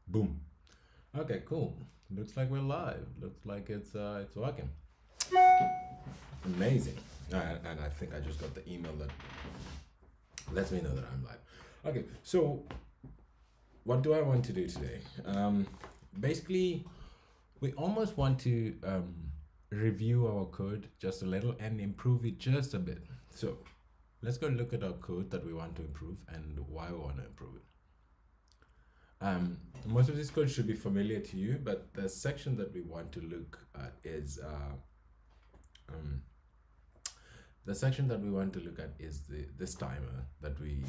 Boom. Okay, cool. Looks like we're live. Looks like it's working. Amazing. And I think I just got the email that lets me know that I'm live. Okay, so what do I want to do today? Basically, we almost want to review our code just a little and improve it just a bit. So let's go look at our code that we want to improve and why we want to improve it. Most of this code should be familiar to you, but the section that we want to look at is this timer that we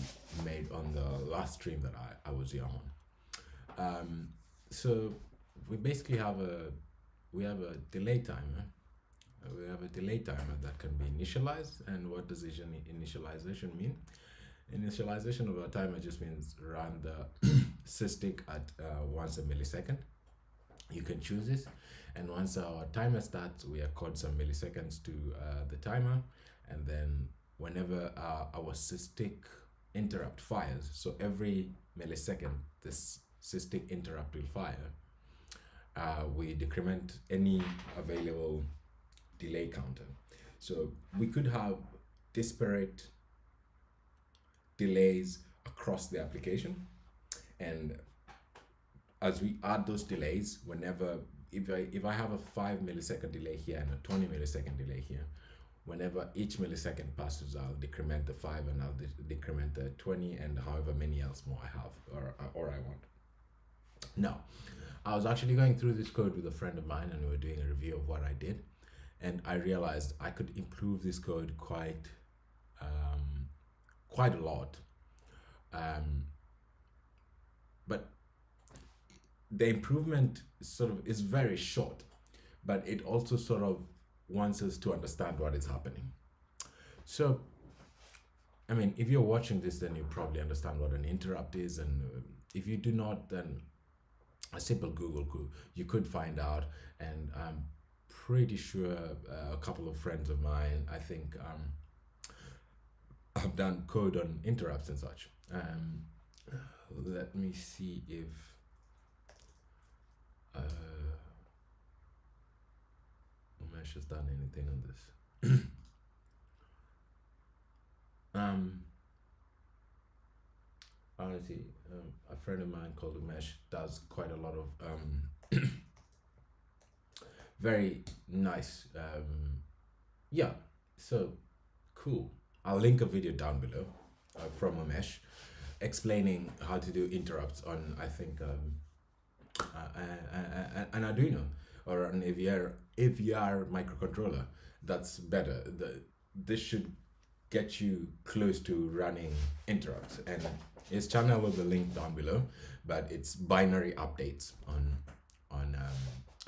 made on the last stream that I was here on. So we basically have a delay timer. We have a delay timer that can be initialized. And what does initialization mean? Initialization of a timer just means run the sysdig at once a millisecond. You can choose this, and once our timer starts, we accord some milliseconds to the timer, and then whenever our sysdig interrupt fires, so every millisecond this sysdig interrupt will fire, we decrement any available delay counter. So we could have disparate delays across the application, and as we add those delays, whenever if I have a 5 millisecond delay here and a 20 millisecond delay here, whenever each millisecond passes, I'll decrement the 5 and I'll decrement the 20 and however many else more I have or I want. Now, I was actually going through this code with a friend of mine and we were doing a review of what I did, and I realized I could improve this code quite a lot. But the improvement is very short, but it also sort of wants us to understand what is happening. So, I mean, if you're watching this, then you probably understand what an interrupt is, and if you do not, then a simple Google you could find out. And I'm pretty sure a couple of friends of mine, I think, have done code on interrupts and such. Let me see if Umesh has done anything on this. Honestly, a friend of mine called Umesh does quite a lot of very nice. Yeah, so cool. I'll link a video down below from Umesh explaining how to do interrupts on, I think, an Arduino or an AVR microcontroller. That's better. This should get you close to running interrupts, and his channel will be linked down below, but it's binary updates on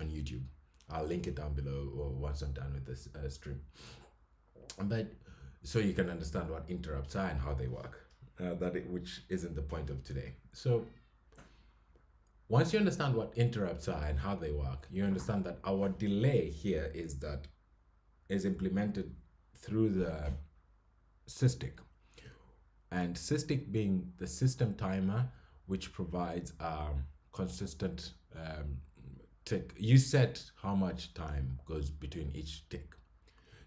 YouTube. I'll link it down below or once I'm done with this stream. But so you can understand what interrupts are and how they work, which isn't the point of today. So once you understand what interrupts are and how they work, you understand that our delay here is implemented through the sysdig, and sysdig being the system timer, which provides consistent tick. You set how much time goes between each tick.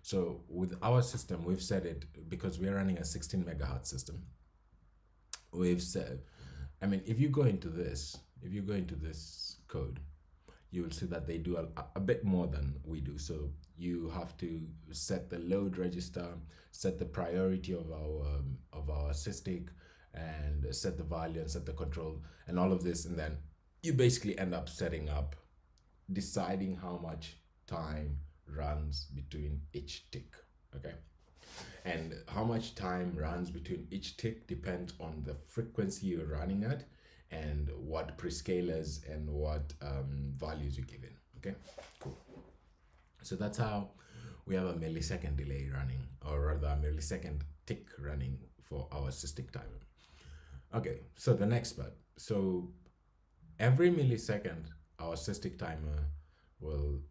So with our system, we've set it, because we're running a 16 megahertz system. We've said, I mean, if you go into this code, you will see that they do a bit more than we do. So you have to set the load register, set the priority of our sysdig, and set the value and set the control and all of this, and then you basically end up deciding how much time runs between each tick. Okay, and how much time runs between each tick depends on the frequency you're running at and what prescalers and what values you give in. Okay, cool. So that's how we have a millisecond delay running, or rather a millisecond tick running for our sysdig timer. Okay, so the next part. So every millisecond, our sysdig timer will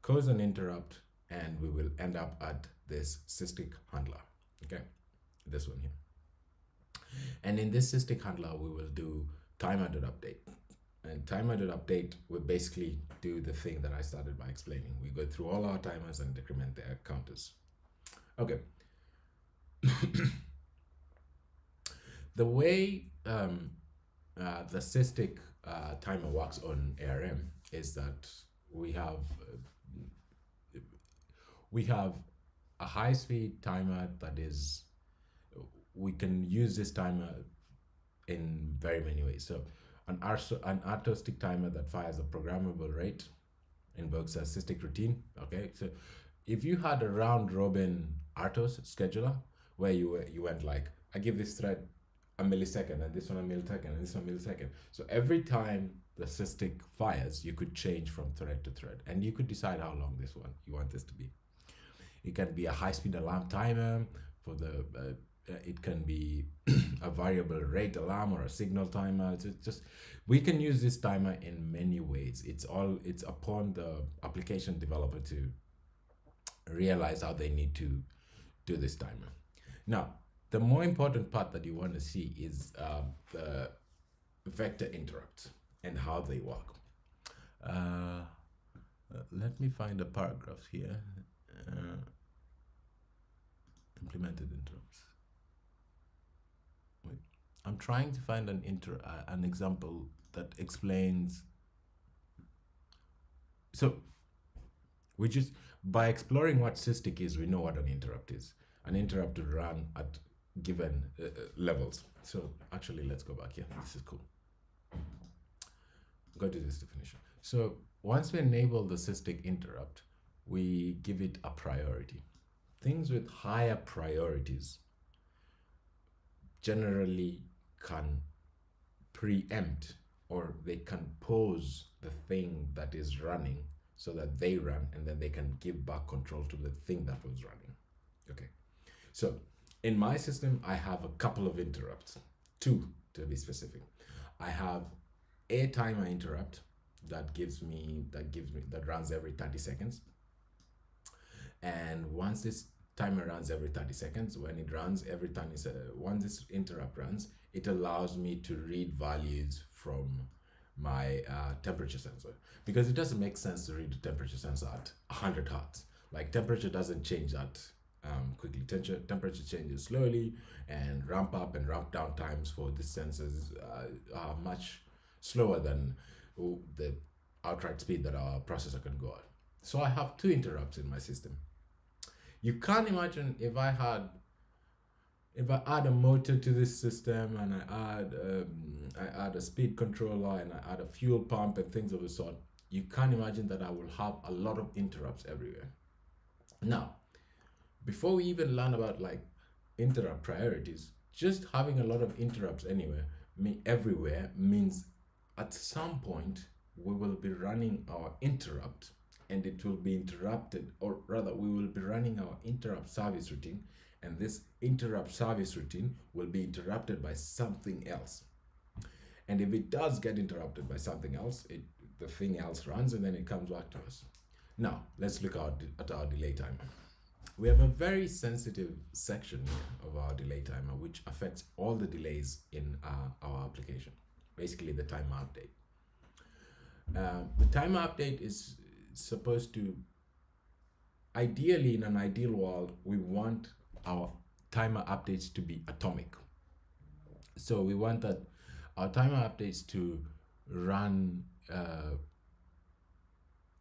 cause an interrupt, and we will end up at this sysdig handler. Okay, this one here. And in this sysdig handler, we will do timer.update. And timer.update will basically do the thing that I started by explaining. We go through all our timers and decrement their counters. Okay. The way the SysTick timer works on ARM is that we have a high-speed timer that is, we can use this timer in very many ways. So an artostic timer that fires a programmable rate invokes a SysTick routine. Okay, so if you had a round robin Artos scheduler where you went like, I give this thread a millisecond and this one a millisecond and this one a millisecond. So every time the SysTick fires, you could change from thread to thread, and you could decide how long this one you want this to be. It can be a high-speed alarm timer for the. It can be a variable rate alarm or a signal timer. It's just, we can use this timer in many ways. It's upon the application developer to realize how they need to do this timer. Now, the more important part that you want to see is the vector interrupts and how they work. Let me find a paragraph here. Implemented interrupts. Wait, I'm trying to find an example that explains. So we just, by exploring what SysTick is, we know what an interrupt is. An interrupt would run at given levels. So actually, let's go back here. This is cool. Go to this definition. So once we enable the SysTick interrupt, we give it a priority. Things with higher priorities generally can preempt, or they can pause the thing that is running so that they run, and then they can give back control to the thing that was running. Okay, so in my system, I have a couple of interrupts, 2 to be specific. I have a timer interrupt that runs every 30 seconds. And once this timer runs every 30 seconds, when it runs every time, once this interrupt runs, it allows me to read values from my temperature sensor, because it doesn't make sense to read the temperature sensor at 100 hertz. Like, temperature doesn't change that quickly. Temperature changes slowly, and ramp up and ramp down times for these sensors are much slower than the outright speed that our processor can go at. So I have 2 interrupts in my system. You can't imagine if I add a motor to this system, and I add a speed controller, and I add a fuel pump and things of the sort. You can't imagine that I will have a lot of interrupts everywhere. Now, before we even learn about like interrupt priorities, just having a lot of interrupts everywhere means at some point we will be running our interrupt, and it will be interrupted, or rather we will be running our interrupt service routine, and this interrupt service routine will be interrupted by something else. And if it does get interrupted by something else, the thing else runs, and then it comes back to us. Now, let's look at our delay timer. We have a very sensitive section here of our delay timer, which affects all the delays in our application, basically the timer update. The timer update is supposed to, ideally, in an ideal world, we want our timer updates to be atomic. So we want that our timer updates to run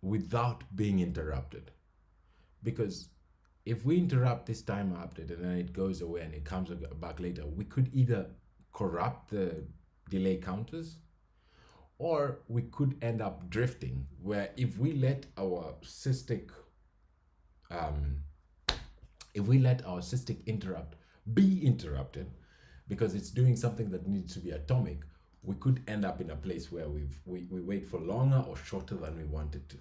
without being interrupted. Because if we interrupt this timer update and then it goes away and it comes back later, we could either corrupt the delay counters, or we could end up drifting, where if we let our SysTick interrupt be interrupted because it's doing something that needs to be atomic, we could end up in a place where we wait for longer or shorter than we wanted to.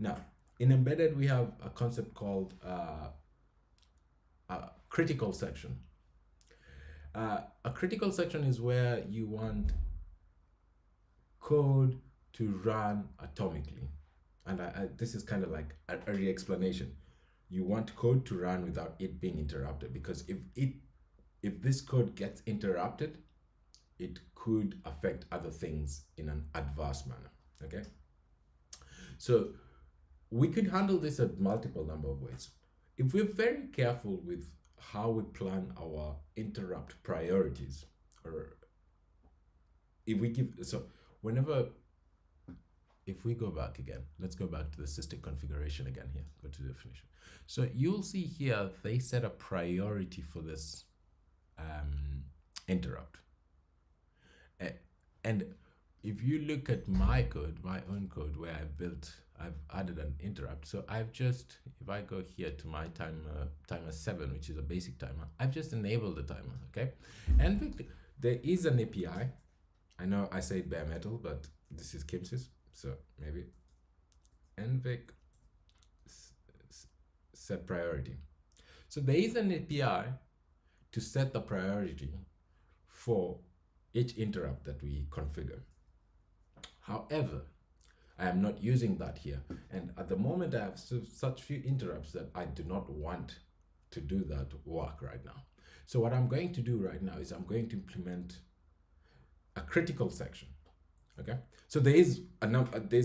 Now, in embedded, we have a concept called a critical section. A critical section is where you want code to run atomically. And this is kind of like a re-explanation. You want code to run without it being interrupted, because if this code gets interrupted, it could affect other things in an adverse manner. Okay, so we could handle this at multiple number of ways. If we're very careful with how we plan our interrupt priorities, or if we give, so whenever, if we go back again, let's go back to the system configuration again here, go to the definition. So you'll see here, they set a priority for this interrupt. And if you look at my code, my own code, where I've added an interrupt. So I've just, if I go here to my timer 7, which is a basic timer, I've just enabled the timer, okay? And there is an API. I know I say Baremetal, but this is Kimsys, so maybe NVIC set priority. So there is an API to set the priority for each interrupt that we configure. However, I am not using that here. And at the moment, I have such few interrupts that I do not want to do that work right now. So what I'm going to do right now is I'm going to implement a critical section. Okay. So there's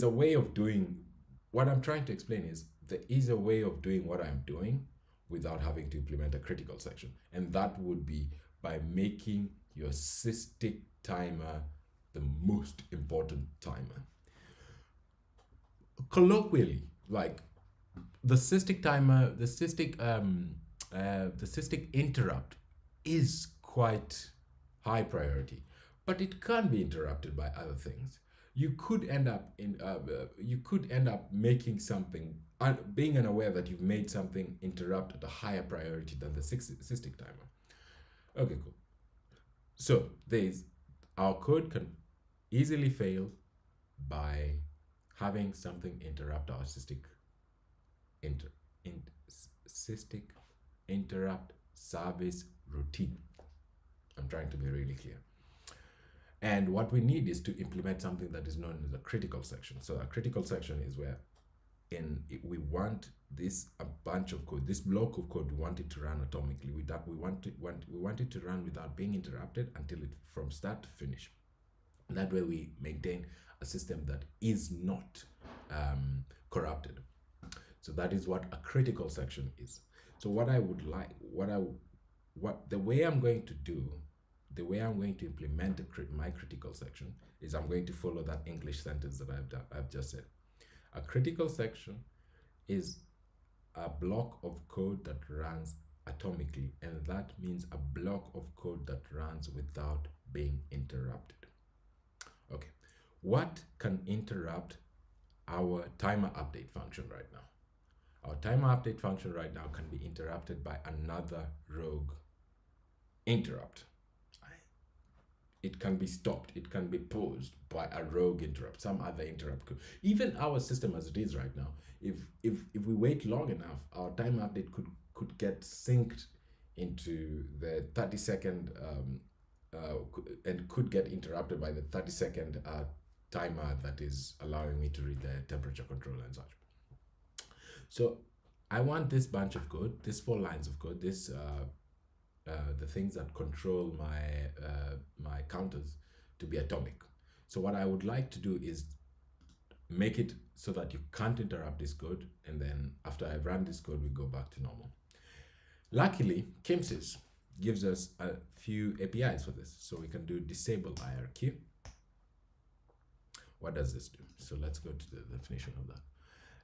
a way of doing, what I'm trying to explain is there is a way of doing what I'm doing without having to implement a critical section. And that would be by making your SysTick timer the most important timer. Colloquially, like the SysTick timer, the SysTick interrupt is quite high priority, but it can be interrupted by other things. You could end up making something, being unaware that you've made something interrupt at a higher priority than the SysTick timer. Okay, cool. So our code can easily fail by having something interrupt our SysTick interrupt service routine. I'm trying to be really clear. And what we need is to implement something that is known as a critical section. So a critical section is where we want a bunch of code, this block of code, we want it to run atomically. We want it to run without being interrupted until it, from start to finish. That way we maintain a system that is not corrupted. So that is what a critical section is. So the way I'm going to implement my critical section is I'm going to follow that English sentence that I've just said. A critical section is a block of code that runs atomically, and that means a block of code that runs without being interrupted. Okay, what can interrupt our timer update function right now? Our timer update function right now can be interrupted by another rogue interrupt. It can be stopped, it can be paused by a rogue interrupt, some other interrupt. Even our system as it is right now, if we wait long enough, our timer update could get synced into the 30-second and could get interrupted by the 30-second timer that is allowing me to read the temperature controller and such. So I want this bunch of code, this 4 lines of code, this the things that control my counters to be atomic. So what I would like to do is make it so that you can't interrupt this code, and then after I run this code, we go back to normal. Luckily, Kimsys gives us a few APIs for this. So we can do disable IRQ. What does this do? So let's go to the definition of that.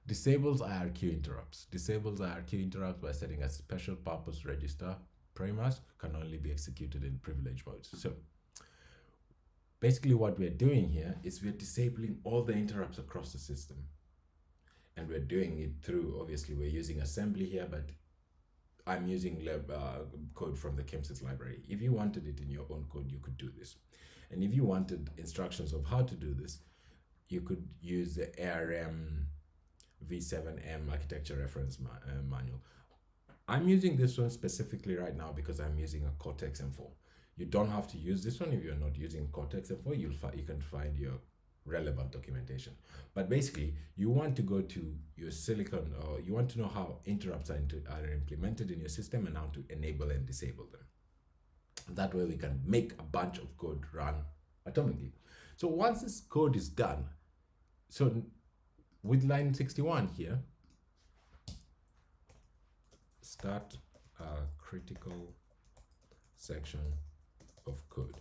Disables IRQ interrupts. Disables IRQ interrupts by setting a special purpose register. Premask can only be executed in privilege modes. So basically what we're doing here is we're disabling all the interrupts across the system. And we're doing it through, obviously we're using assembly here, but I'm using code from the Kimsys library. If you wanted it in your own code, you could do this. And if you wanted instructions of how to do this, you could use the ARM v7m architecture reference manual. I'm using this one specifically right now because I'm using a Cortex M4. You don't have to use this one if you're not using Cortex M4. You can find your relevant documentation. But basically, you want to go to your silicon, or you want to know how interrupts are implemented in your system and how to enable and disable them. That way we can make a bunch of code run atomically. So once this code is done, so with line 61 here, start a critical section of code.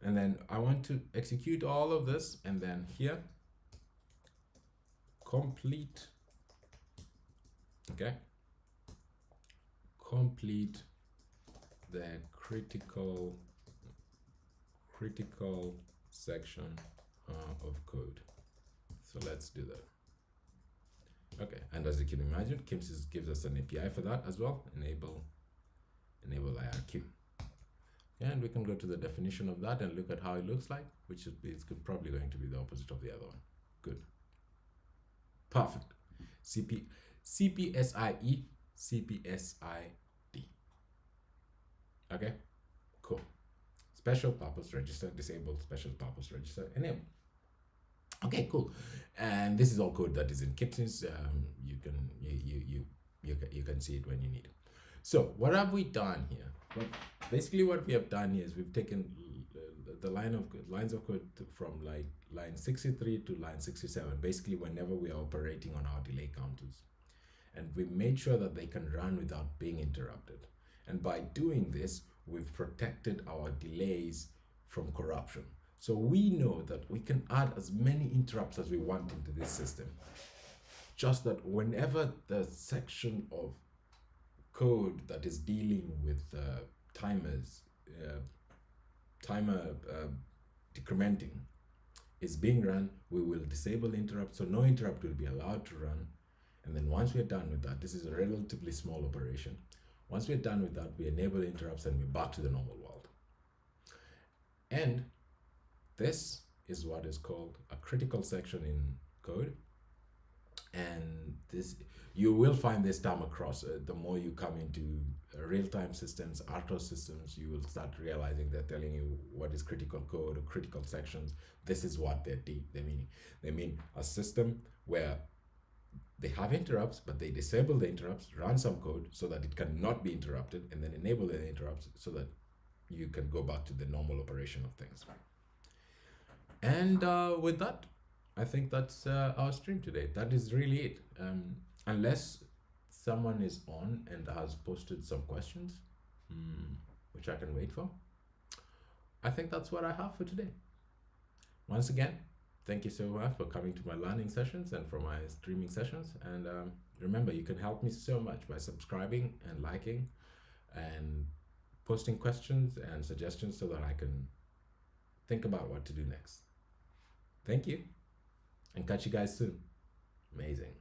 And then I want to execute all of this, and then here, complete, okay, complete the critical section of code. So let's do that. Okay, and as you can imagine, KIMS gives us an API for that as well. Enable IRQ. And we can go to the definition of that and look at how it looks like, which is probably going to be the opposite of the other one. Good. Perfect. CPSIE, CPSID. Okay, cool. Special purpose register, disabled special purpose register, enable. Okay, cool. And this is all code that is in KIMS. You can see it when you need it. So what have we done here? Well, basically what we have done here is we've taken the lines of code from like line 63 to line 67, basically whenever we are operating on our delay counters. And we made sure that they can run without being interrupted. And by doing this, we've protected our delays from corruption. So we know that we can add as many interrupts as we want into this system. Just that whenever the section of code that is dealing with timer decrementing is being run, we will disable interrupt, so no interrupt will be allowed to run. And then once we're done with that, this is a relatively small operation. Once we're done with that, we enable interrupts and we're back to the normal world. And this is what is called a critical section in code. And this, you will find this term across. The more you come into real-time systems, RTOS systems, you will start realizing they're telling you what is critical code or critical sections. This is what they mean. They mean a system where they have interrupts, but they disable the interrupts, run some code so that it cannot be interrupted, and then enable the interrupts so that you can go back to the normal operation of things. And with that, I think that's our stream today. That is really it. Unless someone is on and has posted some questions, which I can wait for, I think that's what I have for today. Once again, thank you so much for coming to my learning sessions and for my streaming sessions. And remember, you can help me so much by subscribing and liking and posting questions and suggestions so that I can think about what to do next. Thank you, and catch you guys soon. Amazing.